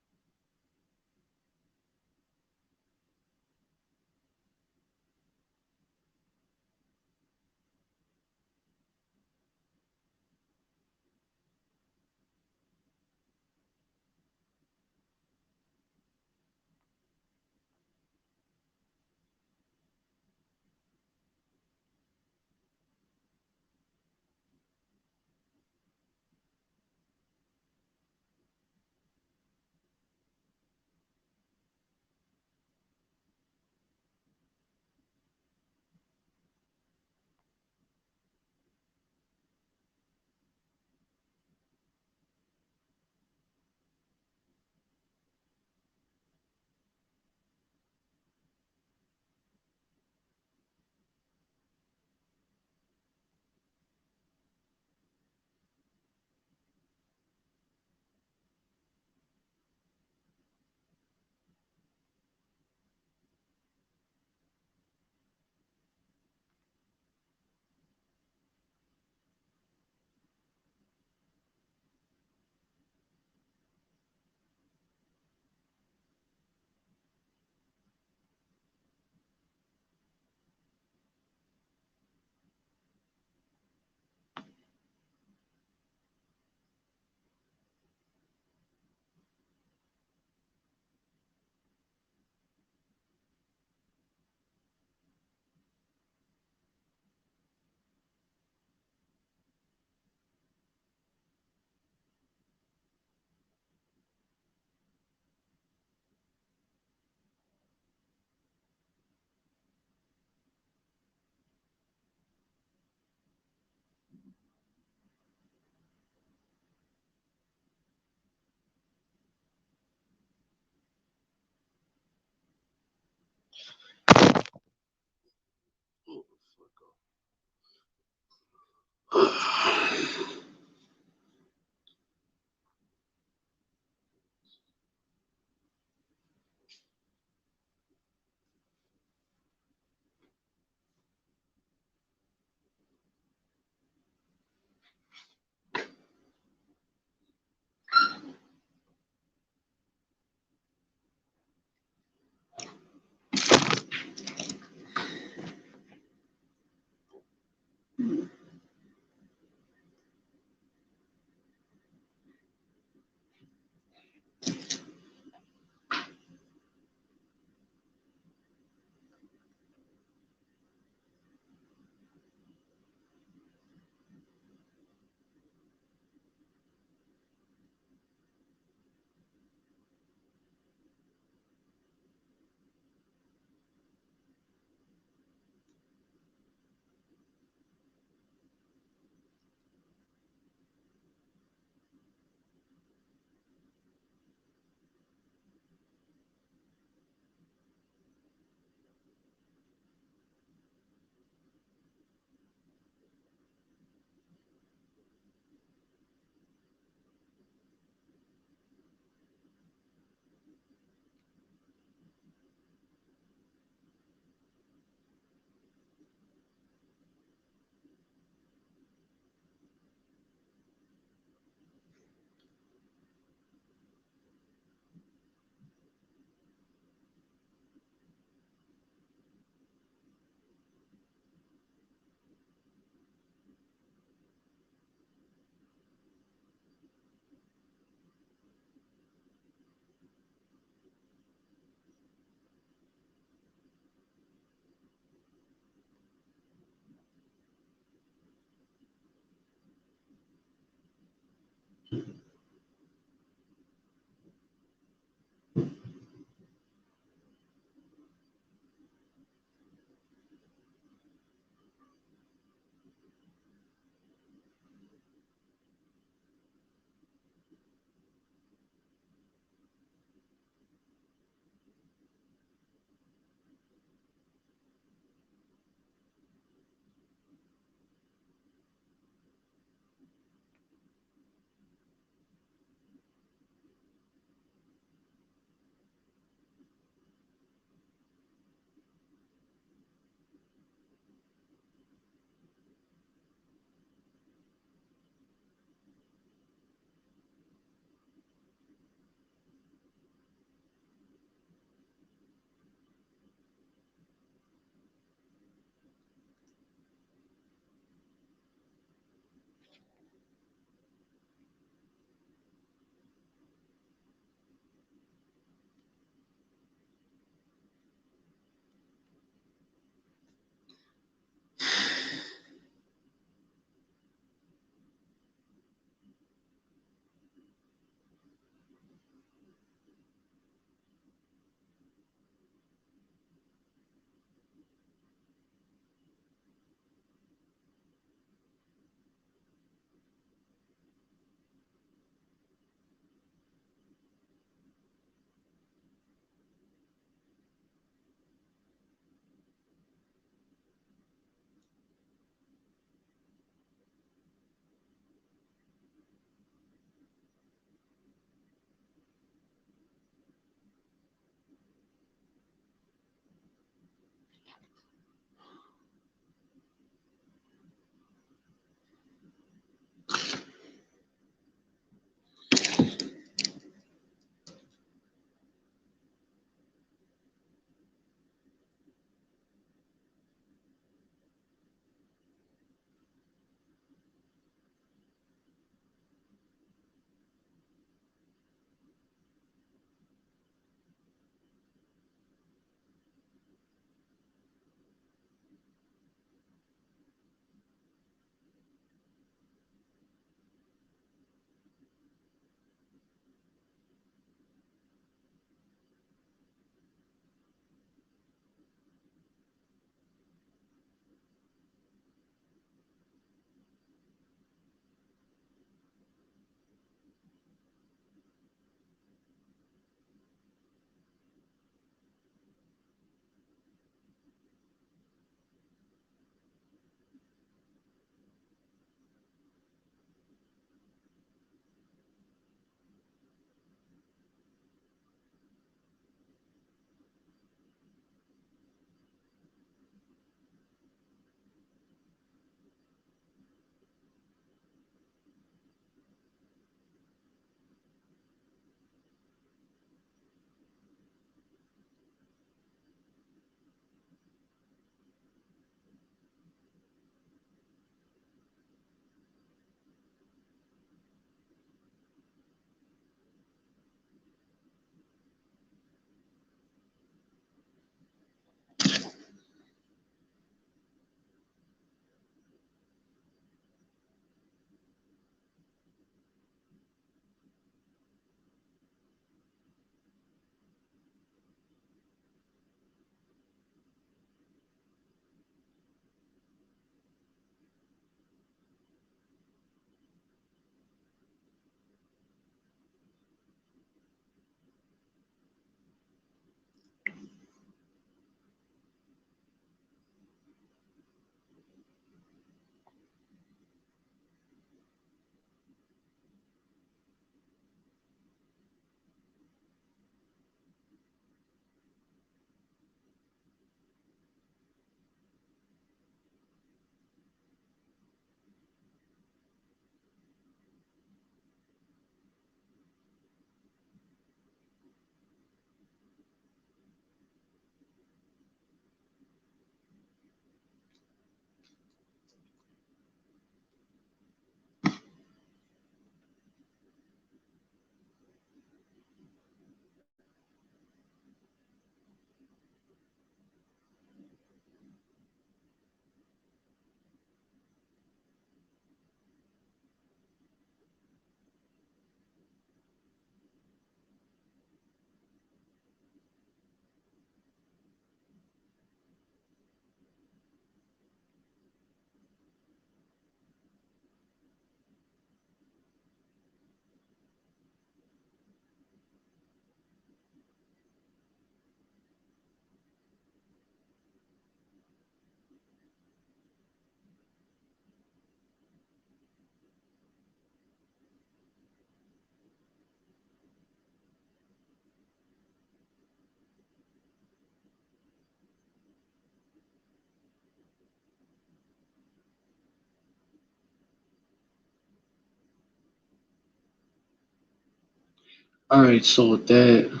Alright, so with that,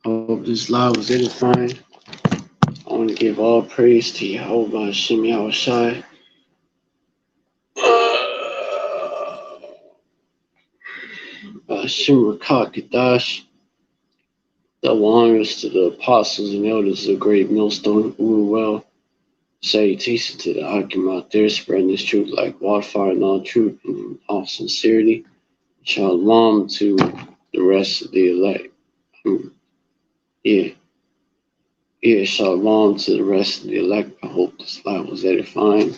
I hope this live was edifying. I want to give all praise to Yahweh Hashem Yahushai. Hashem Rakah Kadash. Double honors to the apostles and elders of the great millstone who well. Salutation to the Hakim out there spreading this truth like wildfire in all truth and in all sincerity. Shalom to the rest of the elect. Yeah, shalom to the rest of the elect. I hope this live was edifying.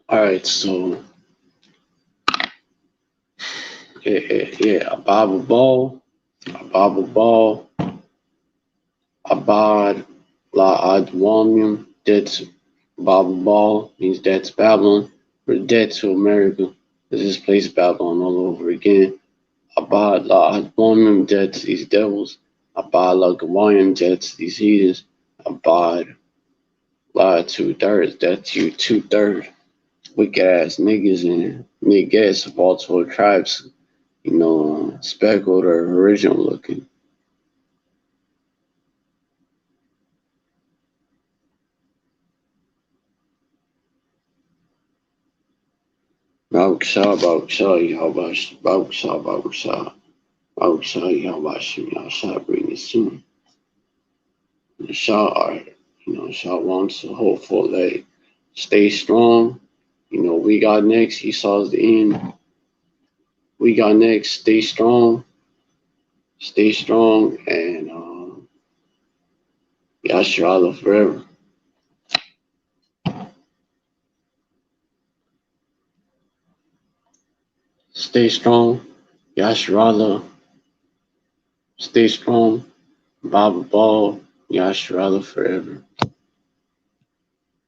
Alright, so a Bible ball, Abad La Adwamium, that's Bible ball, means that's Babylon. We're dead to America. This is place Babylon all over again. Abad La Adwamium, dead to these devils. Abad La Gawayim, dead to these heathens. Abad La 2/3, that's you 2/3. Wicked ass niggas and niggas of all 12 tribes, speckled or original looking. Baruch Yahweh bring it soon. The Shah are, Shah wants to hopeful that stay strong. We got next. He saws the end. We got next. Stay strong, and Yasharallah forever. Stay strong, Yasharallah. Stay strong, Baba Ball, Yasharallah forever.